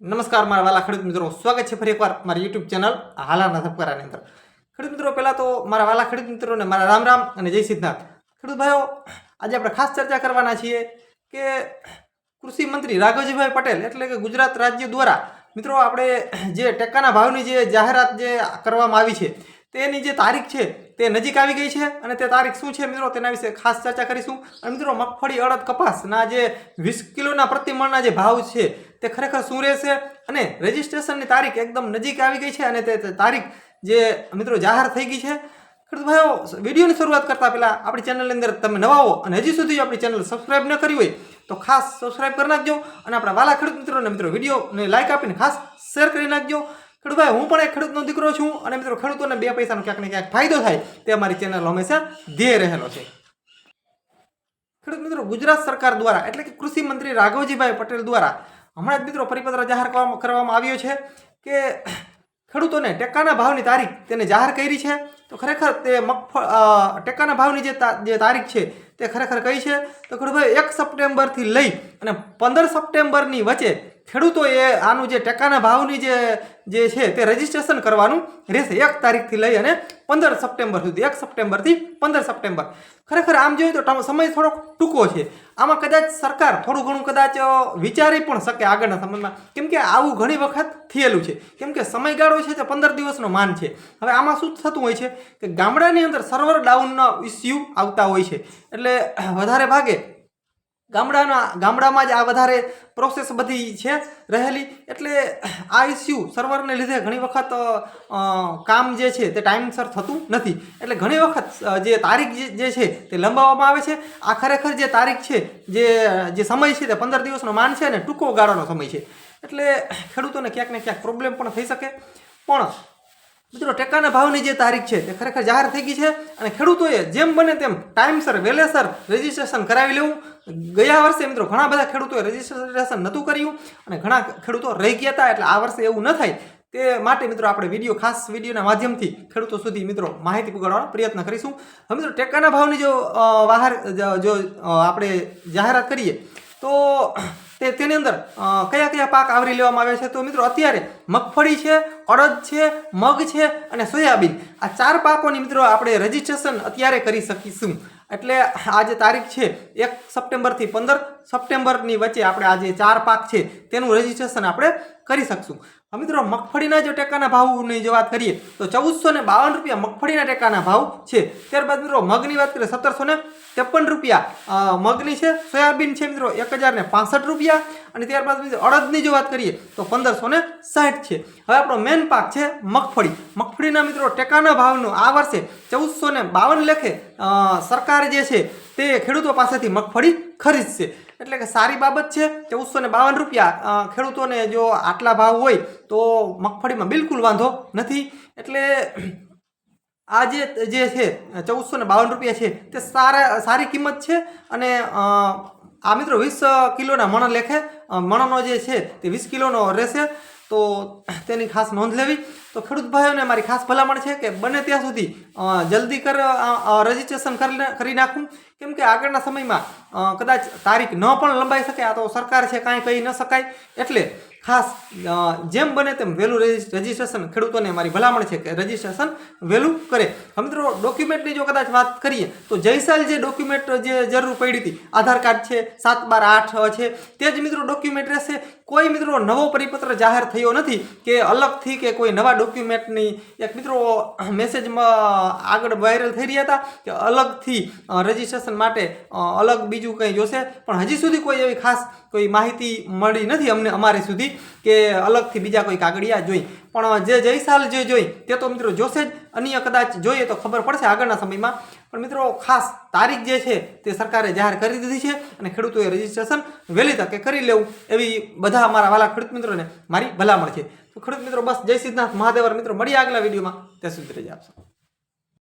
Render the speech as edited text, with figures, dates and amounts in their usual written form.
નમસ્કાર મારા વાલા ખેડૂત મિત્રો, સ્વાગત છે ફરી એકવાર મારી યુટ્યુબ ચેનલ હાલાના ધબકારાની અંદર। ખેડૂત મિત્રો, પહેલાં તો મારા વાલા ખેડૂત મિત્રોને મારા રામ રામ અને જય સિદ્ધનાથ। ખેડૂત ભાઈઓ, આજે આપણે ખાસ ચર્ચા કરવાના છીએ કે કૃષિ મંત્રી રાઘવજીભાઈ પટેલ એટલે કે ગુજરાત રાજ્ય દ્વારા મિત્રો આપણે જે ટેકાના ભાવની જે જાહેરાત જે કરવામાં આવી છે તેની જે તારીખ છે તે નજીક આવી ગઈ છે અને તે તારીખ શું છે મિત્રો તેના વિશે ખાસ ચર્ચા કરીશું। અને મિત્રો, મગફળી, અડદ, કપાસના જે 20 કિલોના પ્રતિમણના જે ભાવ છે તે ખરેખર શું રહેશે અને રજીસ્ટ્રેશનની તારીખ એકદમ નજીક આવી ગઈ છે અને તે તારીખ જે મિત્રો જાહેર થઈ ગઈ છે। ખેડૂત ભાઈઓ, વિડીયોની શરૂઆત કરતાં પહેલાં આપણી ચેનલની અંદર તમે નવા હો અને હજી સુધી આપણી ચેનલ સબસ્ક્રાઈબ ન કરી હોય તો ખાસ સબસ્ક્રાઈબ કરી નાખજો અને આપણા વાલા ખેડૂત મિત્રોને મિત્રો વિડીયોને લાઇક આપીને ખાસ શેર કરી નાખજો। ખેડૂત ભાઈ, હું પણ એક ખેડૂતનો દીકરો છું અને મિત્રો ખેડૂતોને બે પૈસાનો ક્યાંક ને ક્યાંક ફાયદો થાય તે અમારી ચેનલ હંમેશા ધ્યેય રહેલો છે। ખેડૂત મિત્રો, ગુજરાત સરકાર દ્વારા એટલે કે કૃષિ મંત્રી રાઘવજીભાઈ પટેલ દ્વારા હમણાં જ મિત્રો પરિપત્ર જાહેર કરવામાં આવ્યો છે કે ખેડૂતોને ટેકાના ભાવની તારીખ તેને જાહેર કરી છે। તો ખરેખર તે ટેકાના ભાવની જે તારીખ છે તે ખરેખર કઈ છે તો ખેડૂત ભાઈ 1 સપ્ટેમ્બરથી લઈ અને 15 સપ્ટેમ્બરની વચ્ચે ખેડૂતોએ આનું જે ટેકાના ભાવની જે છે તે રજીસ્ટ્રેશન કરવાનું રહેશે 1 તારીખથી લઈ અને 15 સપ્ટેમ્બર સુધી। 1 સપ્ટેમ્બરથી 15 સપ્ટેમ્બર ખરેખર આમ જોઈએ તો સમય થોડોક ટૂંકો છે। આમાં કદાચ સરકાર થોડું ઘણું કદાચ વિચારી પણ શકે આગળના સમયમાં, કેમ કે આવું ઘણી વખત થયેલું છે, કેમ કે સમયગાળો છે તે 15 દિવસનો માન છે। હવે આમાં શું થતું હોય છે કે ગામડાની અંદર સર્વર ડાઉનના ઇસ્યુ આવતા હોય છે, એટલે વધારે ભાગે ગામડામાં જ આ વધારે પ્રોસેસ બધી છે રહેલી, એટલે આ ઇસ્યુ સર્વરને લીધે ઘણી વખત કામ જે છે તે ટાઈમસર થતું નથી, એટલે ઘણી વખત જે તારીખ જે છે તે લંબાવવામાં આવે છે। આ ખરેખર જે તારીખ છે જે સમય છે તે 15 દિવસનો માન છે અને ટૂંકો ગાળાનો સમય છે, એટલે ખેડૂતોને ક્યાંક ને ક્યાંક પ્રોબ્લેમ પણ થઈ શકે। પણ મિત્રો, ટેકાના ભાવની જે તારીખ છે તે ખરેખર જાહેર થઈ ગઈ છે અને ખેડૂતોએ જેમ બને તેમ ટાઈમસર વહેલેસર રજીસ્ટ્રેશન કરાવી લેવું। ગયા વર્ષે મિત્રો ઘણા બધા ખેડૂતોએ રજીસ્ટ્રેશન નહોતું કર્યું અને ઘણા ખેડૂતો રહી ગયા હતા, એટલે આ વર્ષે એવું ન થાય તે માટે મિત્રો આપણે ખાસ વિડીયોના માધ્યમથી ખેડૂતો સુધી મિત્રો માહિતી પુગાડવાનો પ્રયત્ન કરીશું। હવે મિત્રો, ટેકાના ભાવની જો આપણે જાહેરાત કરીએ તો તેની અંદર કયા કયા પાક આવરી લેવામાં આવ્યા છે તો મિત્રો અત્યારે મગફળી છે, અડદ છે, મગ છે અને સોયાબીન, આ 4 પાકોની મિત્રો આપણે રજીસ્ટ્રેશન અત્યારે કરી શકીશું। એટલે આ જે તારીખ છે 1 સપ્ટેમ્બરથી 15 સપ્ટેમ્બરની વચ્ચે આપણે આ જે 4 પાક છે તેનું રજીસ્ટ્રેશન આપણે કરી શકશું। હવે મિત્રો, મગફળીના જો ટેકાના ભાવની જો વાત કરીએ તો 1452 રૂપિયા મગફળીના ટેકાના ભાવ છે। ત્યારબાદ મિત્રો મગની વાત કરીએ 1753 રૂપિયા મગની છે। સોયાબીન છે મિત્રો 1065 રૂપિયા અને ત્યારબાદ મિત્રો અડદની જો વાત કરીએ તો 1560 છે। હવે આપણો મેન પાક છે મગફળીના મિત્રો ટેકાના ભાવનો આ વર્ષે 1452 લેખે સરકાર જે છે તે ખેડૂતો પાસેથી મગફળી ખરીદશે, એટલે કે સારી બાબત છે। 1452 રૂપિયા ખેડૂતોને જો આટલા ભાવ હોય તો મગફળીમાં બિલકુલ વાંધો નથી, એટલે આ જે છે 1452 રૂપિયા છે તે સારી કિંમત છે। અને આ મિત્રો 20 કિલોના મણ લેખે મણનો જે છે તે 20 કિલોનો રહેશે, તો તેની ખાસ નોંધ લેવી। તો ખેડૂત ભાઈઓને મારી ખાસ ભલામણ છે કે બને ત્યાં સુધી જલ્દી રજીસ્ટ્રેશન કરી નાખવું, કેમ કે આગળના સમયમાં કદાચ તારીખ ન પણ લંબાઈ શકે, આ તો સરકાર છે કાંઈ કહી ન શકાય, એટલે ખાસ જેમ બને તેમ વહેલું રજીસ્ટ્રેશન ખેડૂતોને મારી ભલામણ છે કે રજીસ્ટ્રેશન વહેલું કરે। હવે મિત્રો, ડોક્યુમેન્ટની જો કદાચ વાત કરીએ તો જઈ સાલ જે ડોક્યુમેન્ટ જે જરૂર પડી હતી, આધાર કાર્ડ છે, 7, 12, 8 છે, તે જ મિત્રો ડોક્યુમેન્ટ રહેશે। કોઈ મિત્રો નવો પરિપત્ર જાહેર થયો નથી કે અલગથી કે કોઈ નવા ડોક્યુમેન્ટની એક મિત્રો મેસેજમાં આગળ વાયરલ થઈ રહ્યા હતા કે અલગથી રજીસ્ટ્રેશન માટે અલગ બીજું કંઈ જોશે, પણ હજી સુધી કોઈ એવી ખાસ કોઈ માહિતી મળી નથી અમારી સુધી કે અલગથી બીજા કોઈ કાગળિયા જોઈ, પણ જે જઈ સાલ જે જોઈ તે તો મિત્રો જોશે જ, અન્ય કદાચ જોઈએ તો ખબર પડશે આગળના સમયમાં। પણ મિત્રો, ખાસ તારીખ જે છે તે સરકારે જાહેર કરી દીધી છે અને ખેડૂતોએ રજીસ્ટ્રેશન વહેલી તકે કરી લેવું એવી બધા અમારા વાલા ખેડૂત મિત્રોને મારી ભલામણ છે। તો ખેડૂત મિત્રો, બસ જય સિદ્ધનાથ મહાદેવ મિત્રો, મળીએ આગલા વિડીયોમાં, ત્યાં સુધી રજા આપશો।